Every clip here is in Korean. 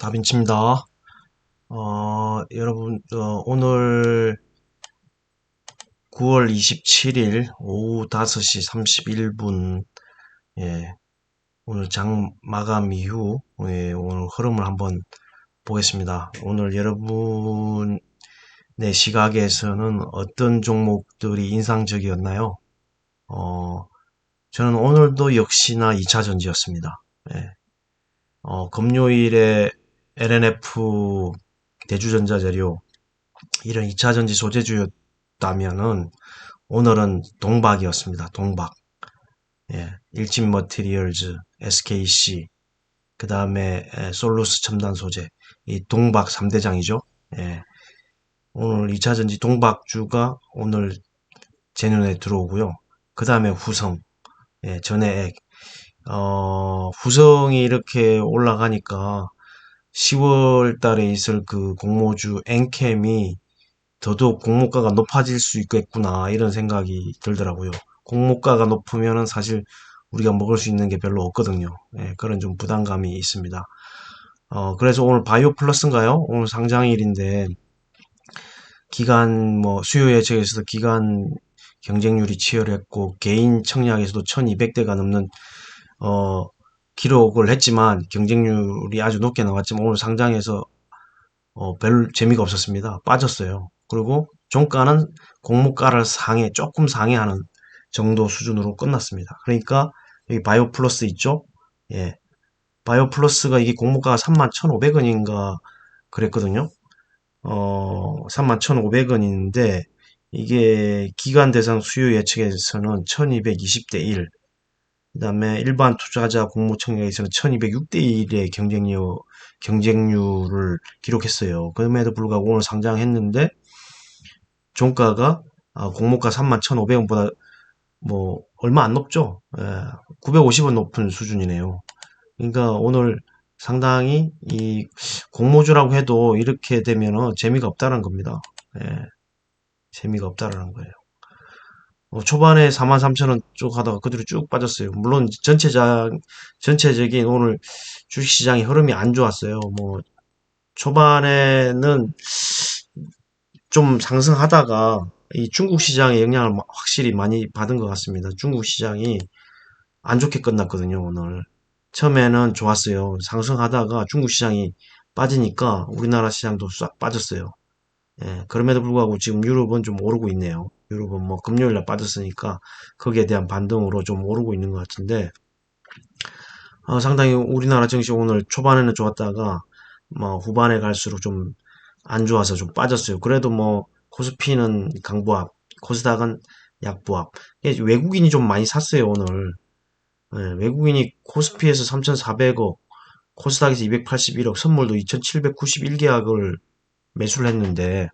다빈치입니다. 여러분, 오늘 9월 27일 오후 5시 31분, 예, 오늘 장 마감 이후, 오늘 흐름을 한번 보겠습니다. 오늘 여러분의 시각에서는 어떤 종목들이 인상적이었나요? 어, 저는 오늘도 역시나 2차 전지였습니다. 예, 금요일에 LNF 대주전자재료, 이런 2차 전지 소재주였다면은 오늘은 동박이었습니다. 동박. 예, 일진 머티리얼즈, SKC, 그 다음에 솔루스 첨단 소재, 이 동박 3대장이죠. 예, 오늘 2차 전지 동박주가 오늘 제 눈에 들어오고요. 그 다음에 후성, 예, 전해액. 후성이 이렇게 올라가니까 10월 달에 있을 그 공모주 엔캠이 더더욱 공모가가 높아질 수 있겠구나 이런 생각이 들더라고요. 공모가가 높으면은 사실 우리가 먹을 수 있는 게 별로 없거든요. 예, 그런 좀 부담감이 있습니다. 그래서 오늘 바이오 플러스인가요? 오늘 상장일인데 기간 뭐 수요 예측에서도 기간 경쟁률이 치열했고 개인 청약에서도 1200대가 넘는 어 기록을 했지만 경쟁률이 아주 높게 나왔지만 오늘 상장에서 별 재미가 없었습니다. 빠졌어요. 그리고 종가는 공모가를 조금 상회하는 정도 수준으로 끝났습니다. 그러니까 여기 바이오 플러스 있죠? 예. 바이오 플러스가 이게 공모가가 31,500원인가 그랬거든요. 31,500원인데 이게 기간 대상 수요 예측에서는 1220대 1, 그다음에 일반 투자자 공모 청약에서는 1206대 1의 경쟁률을 기록했어요. 그럼에도 불구하고 오늘 상장했는데 종가가 공모가 31,500원보다 뭐 얼마 안 높죠. 950원 높은 수준이네요. 그러니까 오늘 상당히 이 공모주라고 해도 이렇게 되면은 재미가 없다는 겁니다. 예, 재미가 없다라는 거예요. 초반에 43,000원 쭉 하다가 그대로 쭉 빠졌어요. 물론 전체적인 오늘 주식시장의 흐름이 안 좋았어요. 뭐 초반에는 좀 상승하다가 이 중국 시장의 영향을 확실히 많이 받은 것 같습니다. 중국 시장이 안 좋게 끝났거든요, 오늘. 처음에는 좋았어요. 상승하다가 중국 시장이 빠지니까 우리나라 시장도 싹 빠졌어요. 예, 그럼에도 불구하고 지금 유럽은 좀 오르고 있네요. 유럽은 뭐 금요일 날 빠졌으니까 거기에 대한 반등으로 좀 오르고 있는 것 같은데, 상당히 우리나라 증시 오늘 초반에는 좋았다가 뭐 후반에 갈수록 좀 안 좋아서 좀 빠졌어요. 그래도 뭐 코스피는 강보합, 코스닥은 약보합. 외국인이 좀 많이 샀어요, 오늘. 예, 외국인이 코스피에서 3,400억, 코스닥에서 281억, 선물도 2,791계약을 매수를 했는데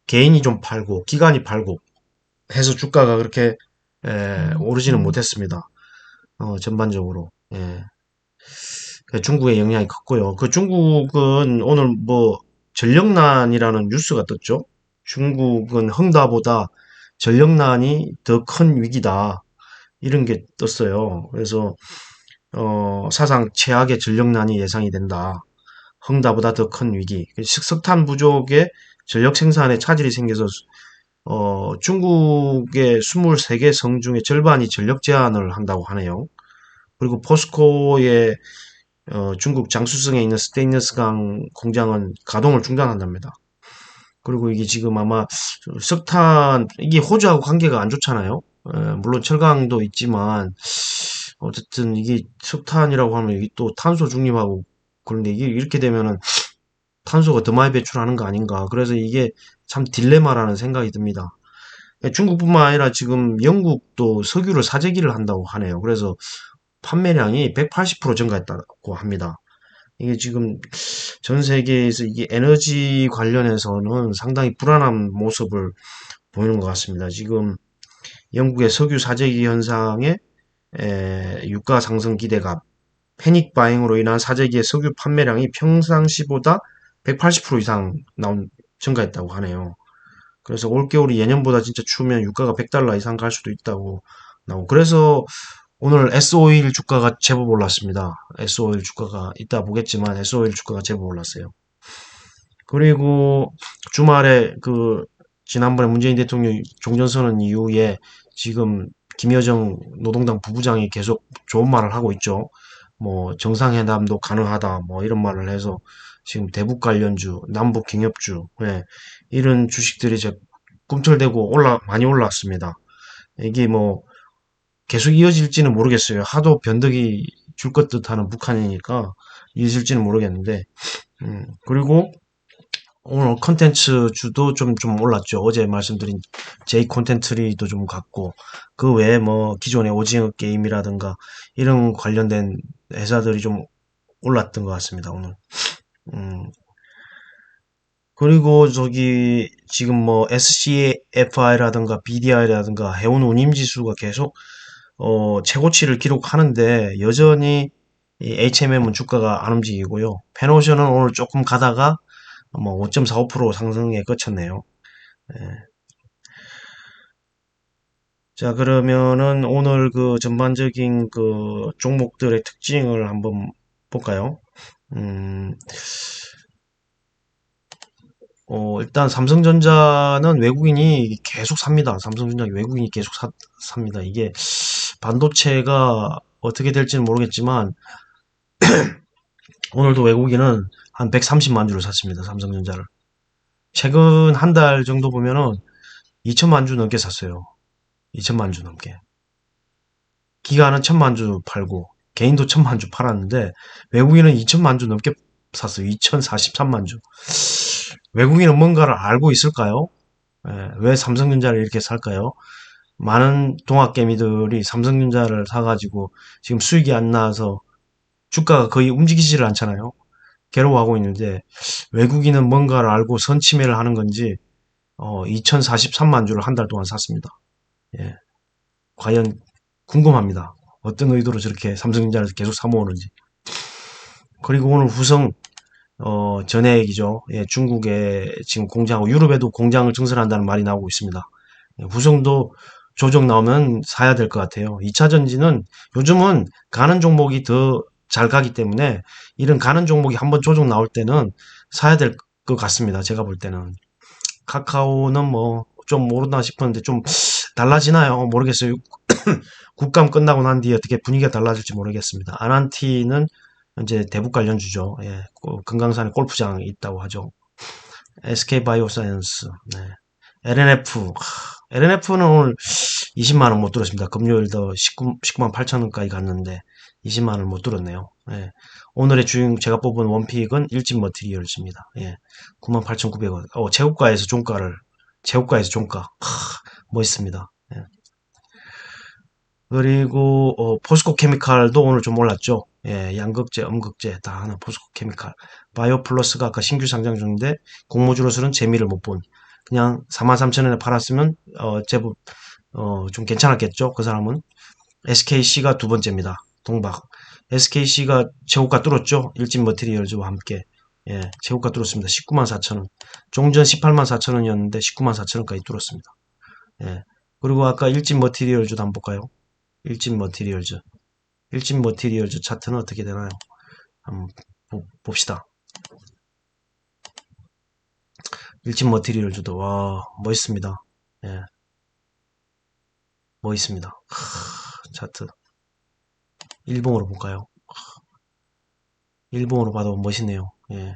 개인이 좀 팔고 기관이 팔고 해서 주가가 그렇게 오르지는 못했습니다. 전반적으로. 예. 중국의 영향이 컸고요. 그 중국은 오늘 뭐 전력난이라는 뉴스가 떴죠. 중국은 헝다보다 전력난이 더 큰 위기다. 이런 게 떴어요. 그래서 사상 최악의 전력난이 예상이 된다. 헝다보다 더 큰 위기. 석탄 부족에 전력 생산에 차질이 생겨서 중국의 23개 성 중에 절반이 전력 제한을 한다고 하네요. 그리고 포스코의 중국 장수성에 있는 스테인리스강 공장은 가동을 중단한답니다. 그리고 이게 지금 아마 석탄, 이게 호주하고 관계가 안 좋잖아요. 물론 철강도 있지만 어쨌든 이게 석탄이라고 하면 이게 또 탄소 중립하고 그런데 이게 이렇게 되면은 탄소가 더 많이 배출하는 거 아닌가. 그래서 이게 참 딜레마라는 생각이 듭니다. 중국뿐만 아니라 지금 영국도 석유를 사재기를 한다고 하네요. 그래서 판매량이 180% 증가했다고 합니다. 이게 지금 전 세계에서 이게 에너지 관련해서는 상당히 불안한 모습을 보이는 것 같습니다. 지금 영국의 석유 사재기 현상에 유가 상승 기대감, 패닉 바잉으로 인한 사재기의 석유 판매량이 평상시보다 180% 이상 증가했다고 하네요. 그래서 올겨울이 예년보다 진짜 추우면 유가가 $100 이상 갈 수도 있다고 나오고 그래서 오늘 S-오일 주가가 제법 올랐습니다. S-오일 주가가 이따 보겠지만 S-오일 주가가 제법 올랐어요. 그리고 주말에 지난번에 문재인 대통령 종전선언 이후에 지금 김여정 노동당 부부장이 계속 좋은 말을 하고 있죠. 뭐 정상회담도 가능하다 뭐 이런 말을 해서 지금 대북 관련주, 남북 경협주, 이런 주식들이 이제 꿈틀대고 많이 올랐습니다. 이게 뭐 계속 이어질지는 모르겠어요. 하도 변덕이 줄 것 듯하는 북한이니까 이어질지는 모르겠는데, 그리고 오늘 컨텐츠 주도 좀 올랐죠. 어제 말씀드린 J 콘텐츠리도 좀 갔고, 그 외에 뭐 기존의 오징어 게임이라든가 이런 관련된 회사들이 좀 올랐던 것 같습니다, 오늘. 음, 그리고 저기 지금 뭐 SCFI라든가 BDI라든가 해운 운임지수가 계속 최고치를 기록하는데 여전히 이 HMM은 주가가 안 움직이고요. 펜오션은 오늘 조금 가다가 뭐 5.45% 상승에 그쳤네요. 예. 자, 그러면은 오늘 전반적인 종목들의 특징을 한번 볼까요? 음, 일단 삼성전자는 외국인이 계속 삽니다. 삼성전자 외국인이 계속 삽니다. 이게 반도체가 어떻게 될지는 모르겠지만 오늘도 외국인은 한 130만 주를 샀습니다. 삼성전자를. 최근 한 달 정도 보면은 2천만 주 넘게 샀어요. 2천만 주 넘게. 기관은 1천만 주 팔고 개인도 1천만 주 팔았는데 외국인은 2천만 주 넘게 샀어요. 2,043만 주. 외국인은 뭔가를 알고 있을까요? 왜 삼성전자를 이렇게 살까요? 많은 동학개미들이 삼성전자를 사가지고 지금 수익이 안 나와서 주가가 거의 움직이지를 않잖아요. 괴로워하고 있는데 외국인은 뭔가를 알고 선취매를 하는 건지 2043만 주를 한 달 동안 샀습니다. 예, 과연 궁금합니다. 어떤 의도로 저렇게 삼성전자를 계속 사모으는지. 그리고 오늘 후성 전해액이죠. 예, 중국에 지금 공장하고 유럽에도 공장을 증설한다는 말이 나오고 있습니다. 예, 후성도 조정 나오면 사야 될 것 같아요. 2차 전지는 요즘은 가는 종목이 더 잘 가기 때문에 이런 가는 종목이 한번 조정 나올 때는 사야 될 것 같습니다. 제가 볼 때는. 카카오는 뭐 좀 오르나 싶었는데 좀 달라지나요? 모르겠어요. 국감 끝나고 난 뒤에 어떻게 분위기가 달라질지 모르겠습니다. 아난티는 이제 대북 관련주죠. 예, 금강산에 골프장이 있다고 하죠. SK바이오사이언스, 네. LNF, LNF는 오늘 20만 원 못 들었습니다. 금요일도 19만 8천 원까지 갔는데 20만 원을 못 들었네요. 예. 오늘의 주인 제가 뽑은 원픽은 일진 머티리얼즈입니다. 예. 98,900원. 제고가에서 종가. 멋있습니다. 예. 그리고 포스코 케미칼도 오늘 좀 올랐죠. 예, 양극재, 음극재 다 하나 포스코 케미칼. 바이오 플러스가 아까 신규 상장 중인데 공모주로서는 재미를 못 본. 그냥 43,000원에 팔았으면 제법 좀 괜찮았겠죠. 그 사람은 SKC가 두 번째입니다. 동박. SKC가 최고가 뚫었죠. 일진 머티리얼즈와 함께. 예, 최고가 뚫었습니다. 19만 4천원. 종전 18만 4천원이었는데 19만 4천원까지 뚫었습니다. 예. 그리고 아까 일진 머티리얼즈도 한번 볼까요? 일진 머티리얼즈. 일진 머티리얼즈 차트는 어떻게 되나요? 한번 봅시다. 일진 머티리얼즈도 와 멋있습니다. 예, 멋있습니다. 차트 일봉으로 볼까요? 일봉으로 봐도 멋있네요. 예.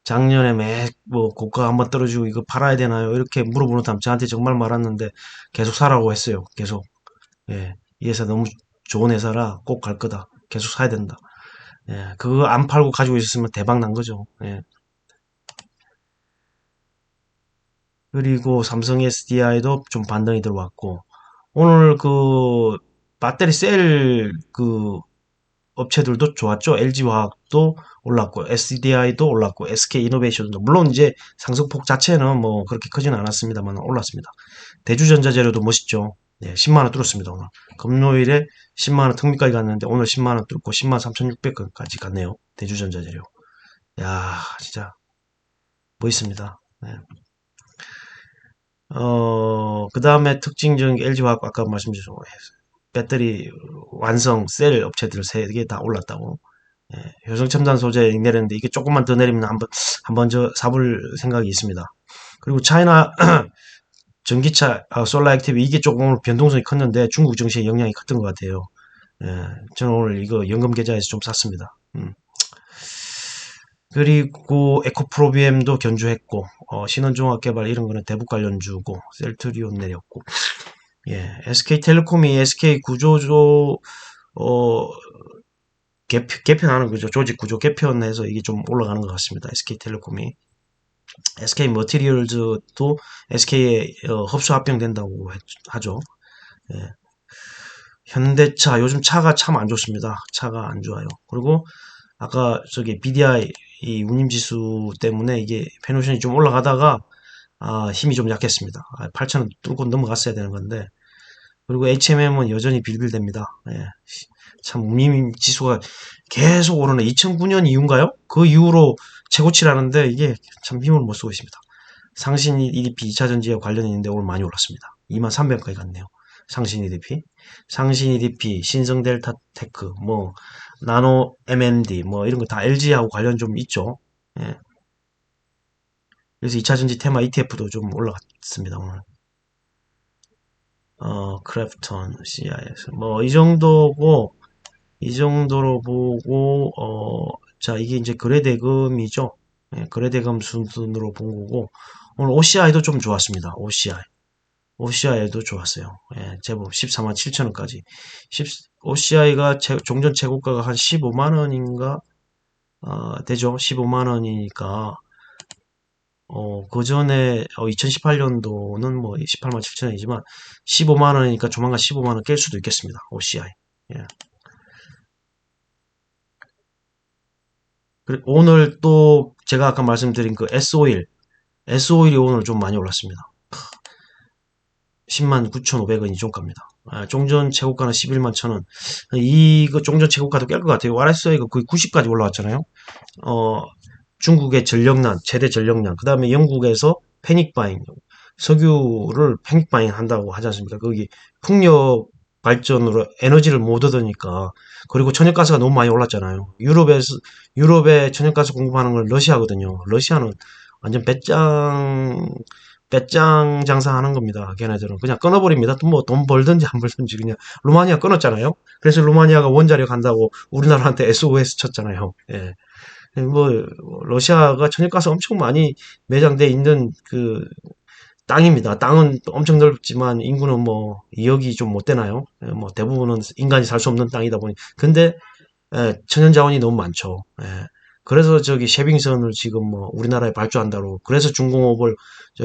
작년에 뭐 고가 한번 떨어지고 이거 팔아야 되나요? 이렇게 물어보는 사람 저한테 정말 많았는데 계속 사라고 했어요. 계속. 예. 이 회사 너무 좋은 회사라 꼭 갈 거다. 계속 사야 된다. 예. 그거 안 팔고 가지고 있었으면 대박 난 거죠. 예. 그리고 삼성 SDI도 좀 반등이 들어왔고, 오늘 배터리 셀 업체들도 좋았죠. LG화학도 올랐고, SDI도 올랐고, SK이노베이션도. 물론 이제 상승폭 자체는 뭐 그렇게 크지는 않았습니다만 올랐습니다. 대주전자재료도 멋있죠. 네, 10만원 뚫었습니다, 오늘. 금요일에 10만원 턱밑까지 갔는데 오늘 10만원 뚫고 10만 3,600원까지 갔네요. 대주전자재료. 야, 진짜 멋있습니다. 네. 그 다음에 특징적인 LG화학 아까 말씀드렸죠. 배터리 완성 셀 업체들 3개 다 올랐다고. 예, 효성첨단 소재 내렸는데 이게 조금만 더 내리면 한번 저 사볼 생각이 있습니다. 그리고 차이나 전기차 솔라 액티브 이게 조금 오늘 변동성이 컸는데 중국 증시에 영향이 컸던 것 같아요. 예, 저는 오늘 이거 연금 계좌에서 좀 샀습니다. 그리고 에코프로비엠도 견주했고 신원종합개발 이런 거는 대북 관련주고 셀트리온 내렸고 예, SK텔레콤이 SK 구조조 어, 개편하는 거죠. 조직 구조 개편해서 이게 좀 올라가는 것 같습니다. SK텔레콤이 SK머티리얼즈도 SK에 흡수 합병된다고 하죠. 예. 현대차 요즘 차가 참 안 좋습니다. 차가 안 좋아요. 그리고 아까 저기 BDI 이 운임지수 때문에 이게 페노션이 좀 올라가다가 힘이 좀 약했습니다. 8,000원 뚫고 넘어갔어야 되는 건데 그리고 HMM은 여전히 빌빌댑니다. 예. 참 운임지수가 계속 오르네. 2009년 이후인가요? 그 이후로 최고치라는데 이게 참 힘을 못 쓰고 있습니다. 상신 EDP 2차전지와 관련이 있는데 오늘 많이 올랐습니다. 2300원까지 갔네요. 상신 EDP, 상신 EDP, 신성 델타 테크, 뭐 나노 MMD 뭐 이런 거 다 LG하고 관련 좀 있죠. 예. 그래서 2차전지 테마 ETF도 좀 올라갔습니다, 오늘. 크래프톤, CIS 뭐 이 정도고 이 정도로 보고 자 이게 이제 거래대금이죠. 예, 거래대금 순으로 본 거고 오늘 OCI도 좀 좋았습니다. OCI도 좋았어요. 예, 제법 14만 7천 원까지. OCI가 종전 최고가가 한 15만 원인가 되죠. 15만 원이니까 그 전에 2018년도는 뭐 18만 7천 원이지만 15만 원이니까 조만간 15만 원 깰 수도 있겠습니다. OCI. 예. 그리고 오늘 또 제가 아까 말씀드린 그 S오일이 오늘 좀 많이 올랐습니다. 10만 9,500원이 종가입니다. 종전 최고가는 11만 1,000원. 이거 종전 최고가도 깰 것 같아요. RSI가 거의 90까지 올라왔잖아요. 어, 중국의 전력난, 최대 전력난, 그 다음에 영국에서 패닉바잉, 석유를 패닉바잉 한다고 하지 않습니까? 거기 풍력 발전으로 에너지를 못 얻으니까, 그리고 천연가스가 너무 많이 올랐잖아요. 유럽에 천연가스 공급하는 건 러시아거든요. 러시아는 완전 배짱 장사하는 겁니다. 걔네들은 그냥 끊어버립니다. 뭐 돈 벌든지 안 벌든지 그냥 루마니아 끊었잖아요. 그래서 루마니아가 원자력 한다고 우리나라한테 SOS 쳤잖아요. 예. 뭐 러시아가 천연가스 엄청 많이 매장돼 있는 그 땅입니다. 땅은 엄청 넓지만 인구는 뭐 2억이 좀 못 되나요? 예, 뭐 대부분은 인간이 살 수 없는 땅이다 보니 근데 천연 자원이 너무 많죠. 예. 그래서 저기 쉐빙선을 지금 뭐 우리나라에 발주한다고 그래서 중공업을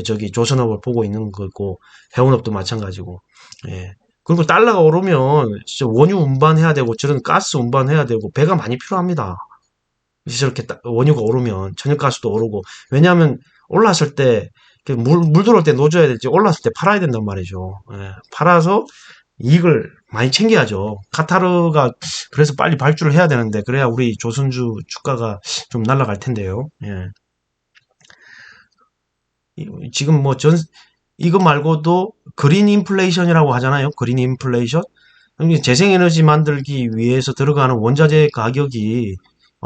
저기 조선업을 보고 있는 거고 해운업도 마찬가지고 예. 그리고 달러가 오르면 진짜 원유 운반해야 되고 저런 가스 운반해야 되고 배가 많이 필요합니다. 저렇게 원유가 오르면 천연가스도 오르고 왜냐하면 올랐을 때 물 들어올 때 놓줘야 될지 올랐을 때 팔아야 된단 말이죠. 예, 팔아서 이익을 많이 챙겨야죠. 카타르가 그래서 빨리 발주를 해야 되는데 그래야 우리 조선주 주가가 좀 날아갈 텐데요. 예. 지금 뭐 이거 말고도 그린 인플레이션이라고 하잖아요. 그린 인플레이션. 재생에너지 만들기 위해서 들어가는 원자재 가격이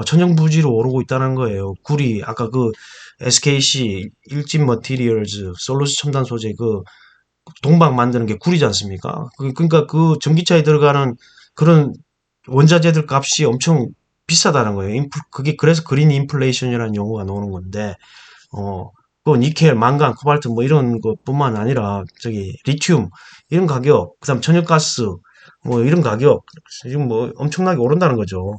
천정부지로 오르고 있다는 거예요. 구리, 아까 그 SKC, 일진 머티리얼즈, 솔루스 첨단 소재 그 동박 만드는 게 구리지 않습니까? 그러니까 그 전기차에 들어가는 그런 원자재들 값이 엄청 비싸다는 거예요. 그게 그래서 그린 인플레이션이라는 용어가 나오는 건데, 그 니켈, 망간, 코발트 뭐 이런 것뿐만 아니라 저기 리튬 이런 가격, 그다음 천연가스 뭐 이런 가격 지금 뭐 엄청나게 오른다는 거죠.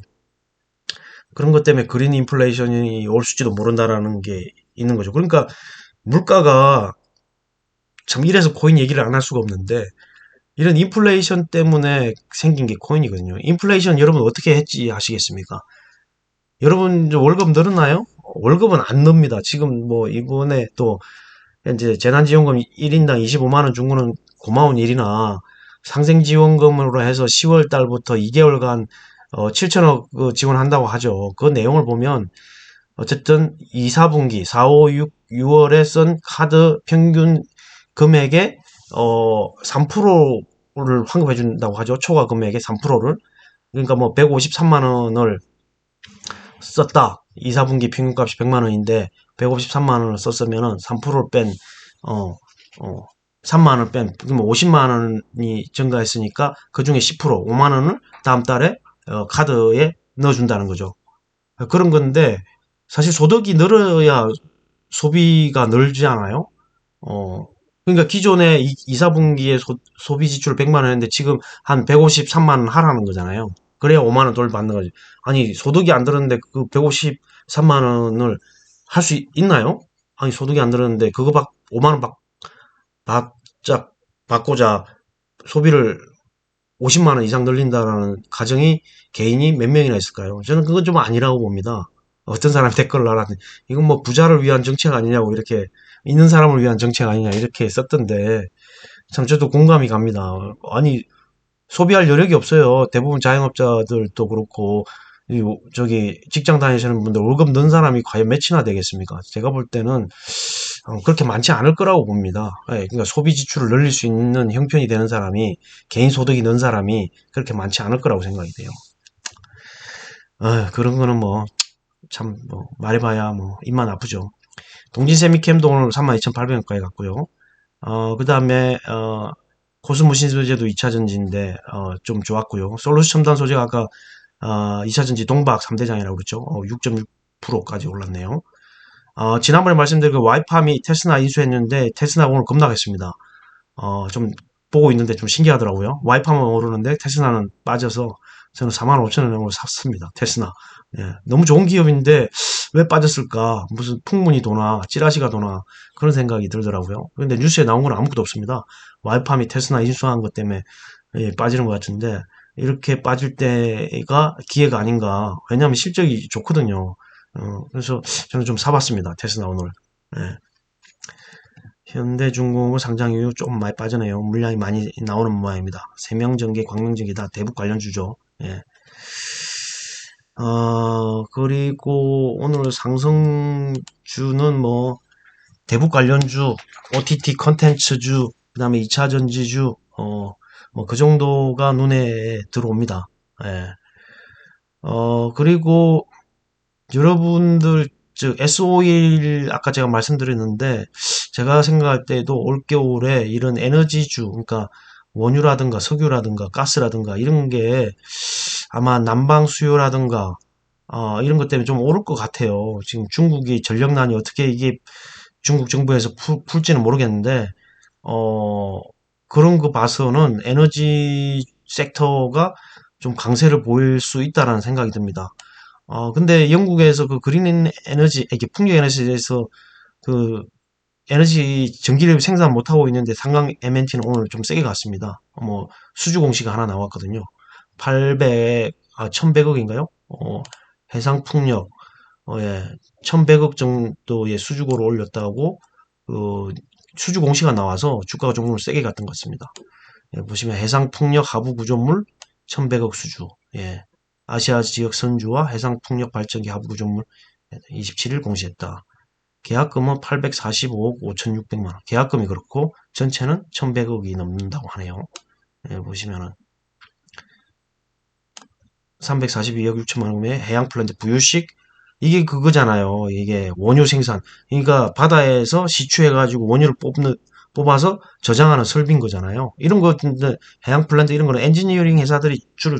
그런 것 때문에 그린 인플레이션이 올수지도 모른다라는 게 있는 거죠. 그러니까 물가가 참 이래서 코인 얘기를 안 할 수가 없는데 이런 인플레이션 때문에 생긴 게 코인이거든요. 인플레이션 여러분 어떻게 했지 하시겠습니까? 여러분 월급 늘었나요? 월급은 안 늡니다. 지금 뭐 이번에 또 이제 재난지원금 1인당 25만 원 준 거는 고마운 일이나 상생지원금으로 해서 10월 달부터 2개월간 7천억 지원한다고 하죠. 그 내용을 보면 어쨌든 2, 4분기 4, 5, 6월에 쓴 카드 평균 금액의 3%로 환급해 준다고 하죠. 초과 금액의 3%를. 그러니까 뭐 153만 원을 썼다. 2, 4분기 평균값이 100만 원인데 153만 원을 썼으면은 3%를 뺀 어, 3만 원을 뺀 그러면 50만 원이 증가했으니까 그중에 10% 5만 원을 다음 달에 카드에 넣어준다는 거죠. 그런 건데 사실 소득이 늘어야 소비가 늘지 않아요? 어, 그러니까 기존에 2, 4분기에 소비 지출 100만 원 했는데 지금 한 153만 원 하라는 거잖아요. 그래야 5만 원 돌받는 거지. 아니, 소득이 안 들었는데 그 153만 원을 할 수 있나요? 아니, 소득이 안 들었는데 그거 5만 원 바짝 받고자 소비를 50만 원 이상 늘린다라는 가정이 개인이 몇 명이나 있을까요? 저는 그건 좀 아니라고 봅니다. 어떤 사람이 댓글을 달았는데 이건 뭐 부자를 위한 정책 아니냐고 이렇게 있는 사람을 위한 정책 아니냐 이렇게 썼던데 참 저도 공감이 갑니다. 아니 소비할 여력이 없어요. 대부분 자영업자들도 그렇고 저기 직장 다니시는 분들 월급 넣은 사람이 과연 몇이나 되겠습니까? 제가 볼 때는 그렇게 많지 않을 거라고 봅니다. 예, 그러니까 소비 지출을 늘릴 수 있는 형편이 되는 사람이 개인 소득이 는 사람이 그렇게 많지 않을 거라고 생각이 돼요. 그런 거는 뭐 참 뭐 말해봐야 뭐 입만 아프죠. 동진 세미캠도 오늘 32,800원까지 갔고요. 그 다음에 코스모 신소재도 2차 전지인데 좀 좋았고요. 솔루스 첨단 소재가 아까 2차 전지 동박 3대장이라고 그랬죠. 6.6%까지 올랐네요. 지난번에 말씀드린 그 와이팜이 테스나 인수했는데 테스나가 오늘 급락했습니다. 좀 보고 있는데 좀 신기하더라고요. 와이팜은 오르는데 테스나는 빠져서 저는 45,000원으로 샀습니다. 테스나. 예, 너무 좋은 기업인데 왜 빠졌을까? 무슨 풍문이 도나 찌라시가 도나 그런 생각이 들더라고요. 근데 뉴스에 나온 건 아무것도 없습니다. 와이팜이 테스나 인수한 것 때문에 예, 빠지는 것 같은데 이렇게 빠질 때가 기회가 아닌가. 왜냐하면 실적이 좋거든요. 그래서 저는 좀 사봤습니다. 테스나 오늘. 예. 현대중공업 상장 이후 조금 많이 빠져네요. 물량이 많이 나오는 모양입니다. 세명전기, 광명전기 다 대북 관련주죠. 예. 그리고 오늘 상승주는 뭐 대북 관련주, OTT 컨텐츠주, 그 다음에 2차 전지주, 뭐 그 정도가 눈에 들어옵니다. 예. 그리고 여러분들 즉 S51 아까 제가 말씀드렸는데 제가 생각할 때도 올겨울에 이런 에너지주 그러니까 원유라든가 석유라든가 가스라든가 이런 게 아마 난방 수요라든가 이런 것 때문에 좀 오를 것 같아요. 지금 중국이 전력난이 어떻게 이게 중국 정부에서 풀지는 모르겠는데 어 그런 거 봐서는 에너지 섹터가 좀 강세를 보일 수 있다라는 생각이 듭니다. 근데 영국에서 그 그린 에너지, 이게 풍력 에너지에 대해서 그 에너지 전기를 생산 못하고 있는데 상강 MNT는 오늘 좀 세게 갔습니다. 뭐 수주 공시가 하나 나왔거든요. 1100억인가요? 해상 풍력, 예, 1100억 정도의 수주고를 올렸다고 그 수주 공시가 나와서 주가가 조금 세게 갔던 것 같습니다. 예, 보시면 해상 풍력 하부 구조물 1100억 수주, 예, 아시아 지역 선주와 해상 풍력 발전기 하부 구조물 27일 공시했다. 계약금은 845억 5,600만 원. 계약금이 그렇고 전체는 1,100억이 넘는다고 하네요. 예, 보시면은 342억 6천만 원의 해양 플랜트 부유식 이게 그거잖아요. 이게 원유 생산. 그러니까 바다에서 시추해가지고 원유를 뽑아서 저장하는 설비인 거잖아요. 이런 거 해양 플랜트 이런 거는 엔지니어링 회사들이 주로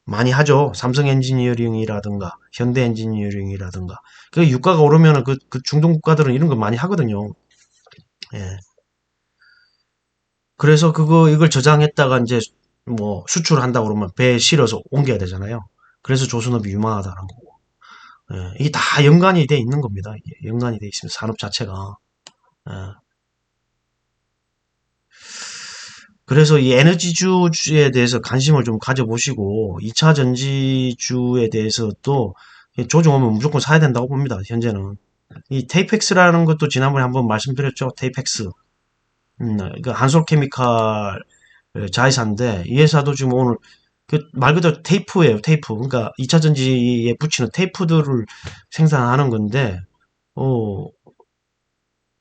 많이 하죠. 삼성 엔지니어링이라든가 현대 엔지니어링이라든가. 그 유가가 오르면은 그 중동 국가들은 이런 거 많이 하거든요. 예. 그래서 이걸 저장했다가 이제 뭐 수출한다 그러면 배에 실어서 옮겨야 되잖아요. 그래서 조선업이 유망하다는 거고. 예. 이게 다 연관이 돼 있는 겁니다. 이게 연관이 돼 있습니다. 산업 자체가. 예. 그래서 이 에너지주에 대해서 관심을 좀 가져보시고 2차 전지주에 대해서도 조정 오면 무조건 사야 된다고 봅니다. 현재는. 이 테이펙스라는 것도 지난번에 한번 말씀드렸죠. 테이펙스. 그 한솔케미칼 자회사인데 이 회사도 지금 오늘 그 말 그대로 테이프예요. 테이프. 그러니까 2차 전지에 붙이는 테이프들을 생산하는 건데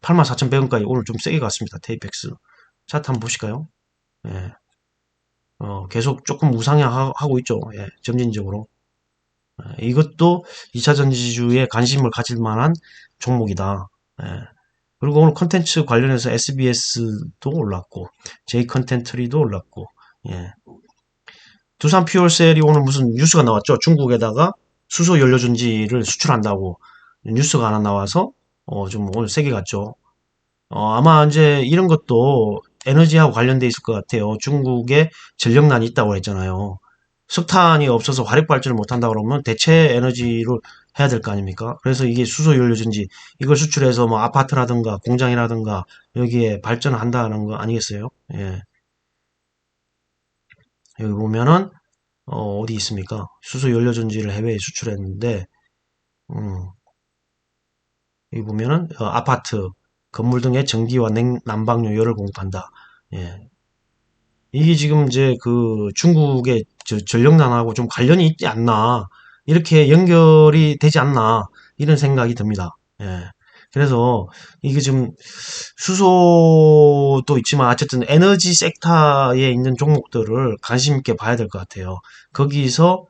84,100원까지 오늘 좀 세게 갔습니다. 테이펙스. 차트 한번 보실까요? 예. 계속 조금 우상향하고 있죠. 예, 점진적으로. 이것도 2차 전지주에 관심을 가질 만한 종목이다. 예. 그리고 오늘 컨텐츠 관련해서 SBS도 올랐고, J 컨텐트리도 올랐고, 예. 두산 퓨얼셀이 오늘 무슨 뉴스가 나왔죠. 중국에다가 수소 연료전지를 수출한다고 뉴스가 하나 나와서 좀 오늘 세게 갔죠. 아마 이제 이런 것도 에너지하고 관련돼 있을 것 같아요. 중국에 전력난이 있다고 했잖아요. 석탄이 없어서 화력 발전을 못한다 그러면 대체 에너지로 해야 될 거 아닙니까? 그래서 이게 수소 연료전지 이걸 수출해서 뭐 아파트라든가 공장이라든가 여기에 발전을 한다는 거 아니겠어요? 예. 여기 보면은 어디 있습니까? 수소 연료전지를 해외에 수출했는데 음, 여기 보면은 아파트, 건물 등의 전기와 난방료 열을 공급한다. 예. 이게 지금 이제 그 중국의 전력난하고 좀 관련이 있지 않나, 이렇게 연결이 되지 않나, 이런 생각이 듭니다. 예. 그래서 이게 지금 수소도 있지만 어쨌든 에너지 섹터에 있는 종목들을 관심 있게 봐야 될 것 같아요. 거기서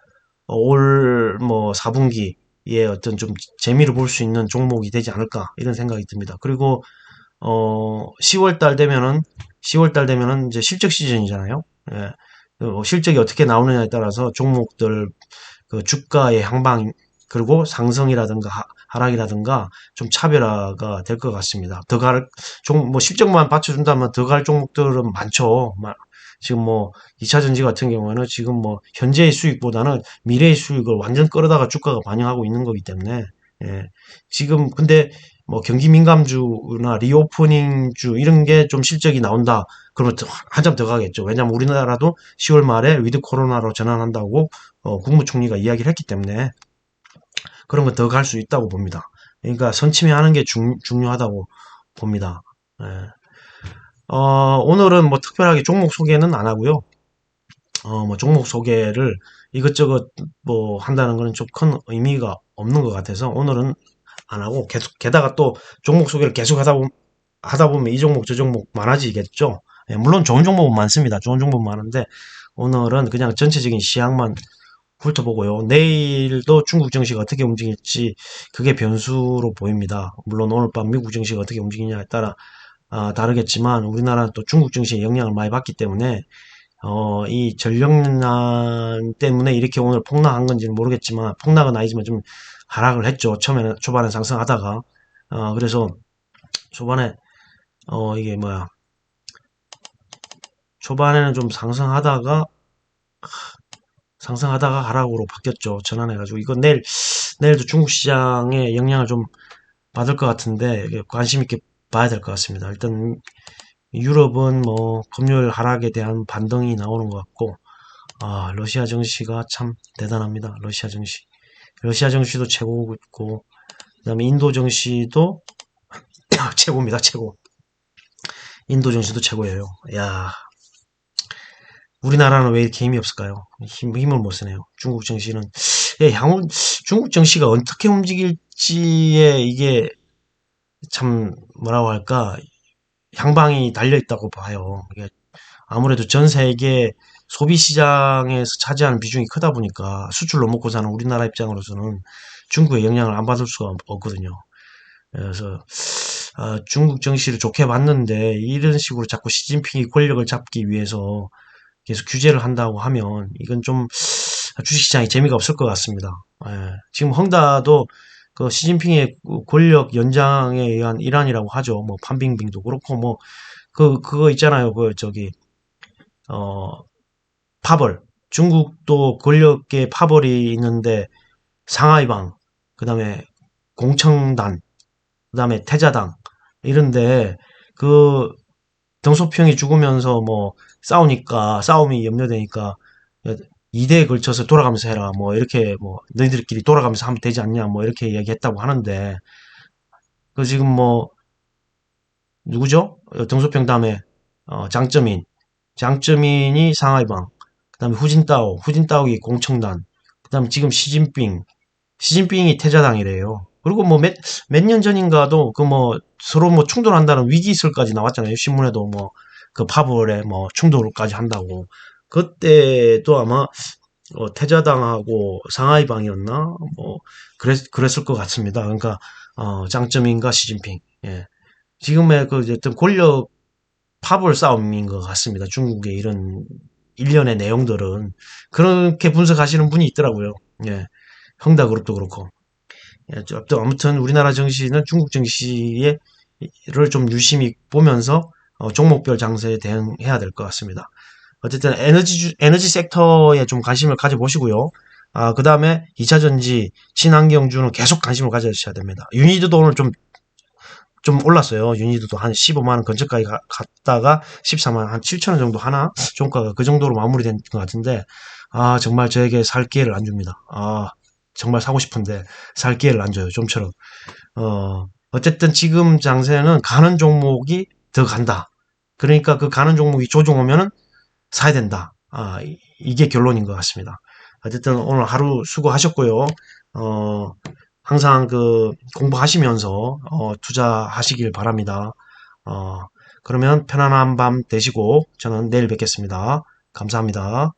올 뭐 4분기에 어떤 좀 재미를 볼 수 있는 종목이 되지 않을까 이런 생각이 듭니다. 그리고 10월 달 되면은 10월 달 되면은 이제 실적 시즌이잖아요. 예. 실적이 어떻게 나오느냐에 따라서 종목들 그 주가의 향방 그리고 상승이라든가 하락이라든가 좀 차별화가 될 것 같습니다. 뭐 실적만 받쳐준다면 더 갈 종목들은 많죠. 지금 뭐 2차 전지 같은 경우에는 지금 뭐 현재의 수익보다는 미래의 수익을 완전 끌어다가 주가가 반영하고 있는 거기 때문에 예. 지금 근데 뭐 경기 민감주나 리오프닝주 이런 게 좀 실적이 나온다. 그러면 한참 더 가겠죠. 왜냐하면 우리나라도 10월 말에 위드 코로나로 전환한다고 국무총리가 이야기를 했기 때문에 그런 거 더 갈 수 있다고 봅니다. 그러니까 선침해하는 게 중요하다고 봅니다. 예. 오늘은 뭐 특별하게 종목 소개는 안 하고요. 뭐 종목 소개를 이것저것 뭐 한다는 거는 좀 큰 의미가 없는 것 같아서 오늘은 안 하고 계속 게다가 또 종목 소개를 계속 하다 보면 이 종목 저 종목 많아지겠죠. 예, 물론 좋은 종목은 많습니다. 좋은 종목은 많은데 오늘은 그냥 전체적인 시향만 훑어보고요. 내일도 중국 증시가 어떻게 움직일지 그게 변수로 보입니다. 물론 오늘 밤 미국 증시가 어떻게 움직이냐에 따라 다르겠지만 우리나라는 또 중국 증시에 영향을 많이 받기 때문에 이 전력난 때문에 이렇게 오늘 폭락한 건지는 모르겠지만 폭락은 아니지만 좀 하락을 했죠. 초반에 상승하다가 그래서 초반에 이게 뭐야 초반에는 좀 상승하다가 하락으로 바뀌었죠. 전환해가지고 이거 내일도 중국 시장에 영향을 좀 받을 것 같은데 관심 있게 봐야 될 것 같습니다. 일단 유럽은 뭐 금요일 하락에 대한 반등이 나오는 것 같고 러시아 증시가 참 대단합니다. 러시아 증시도 최고고 그다음에 인도 증시도 최고입니다. 최고. 인도 증시도 최고예요. 야, 우리나라는 왜 이렇게 힘이 없을까요? 힘을 못 쓰네요. 중국 증시는 향후 중국 증시가 어떻게 움직일지에 이게 참 뭐라고 할까 향방이 달려 있다고 봐요. 이게 아무래도 전 세계 소비 시장에서 차지하는 비중이 크다 보니까 수출로 먹고 사는 우리나라 입장으로서는 중국의 영향을 안 받을 수가 없거든요. 그래서 중국 정시를 좋게 봤는데 이런 식으로 자꾸 시진핑이 권력을 잡기 위해서 계속 규제를 한다고 하면 이건 좀 주식시장이 재미가 없을 것 같습니다. 예. 지금 헝다도 그 시진핑의 권력 연장에 의한 일환이라고 하죠. 뭐 판빙빙도 그렇고 뭐 그거 있잖아요. 그 저기 어 파벌 중국도 권력계 파벌이 있는데 상하이방 그다음에 공청단 그다음에 태자당 이런데 그 덩소평이 죽으면서 뭐 싸움이 염려되니까 2대에 걸쳐서 돌아가면서 해라 뭐 이렇게 뭐 너희들끼리 돌아가면서 하면 되지 않냐 뭐 이렇게 이야기했다고 하는데 그 지금 뭐 누구죠? 덩소평 다음에 장쩌민이 상하이방 그다음에 후진따오이 공청단 그다음에 지금 시진핑이 태자당이래요. 그리고 뭐 몇 년 전인가도 그 뭐 서로 뭐 충돌한다는 위기설까지 나왔잖아요. 신문에도 뭐 그 파벌에 뭐 충돌까지 한다고. 그때도 아마 태자당하고 상하이방이었나 뭐 그랬을 것 같습니다. 그러니까 장점인가 시진핑. 예. 지금의 그 어떤 권력 파벌 싸움인 것 같습니다. 중국의 이런 일련의 내용들은 그렇게 분석하시는 분이 있더라고요. 예. 흥다그룹도 그렇고. 예, 또 아무튼 우리나라 정시는 중국 정시를 좀 유심히 보면서 종목별 장세에 대응해야 될 것 같습니다. 어쨌든 에너지 섹터에 좀 관심을 가져보시고요. 그 다음에 2차 전지, 친환경주는 계속 관심을 가져주셔야 됩니다. 유니드도 오늘 좀 올랐어요. 유니드도 한 15만 원 근처까지 갔다가 14만 원, 한 7천 원 정도 하나? 종가가 그 정도로 마무리된 것 같은데, 정말 저에게 살 기회를 안 줍니다. 정말 사고 싶은데 살 기회를 안 줘요. 좀처럼. 어쨌든 지금 장세는 가는 종목이 더 간다. 그러니까 그 가는 종목이 조정 오면은 사야 된다. 이게 결론인 것 같습니다. 어쨌든 오늘 하루 수고하셨고요. 항상 그 공부하시면서 투자하시길 바랍니다. 어, 그러면 편안한 밤 되시고 저는 내일 뵙겠습니다. 감사합니다.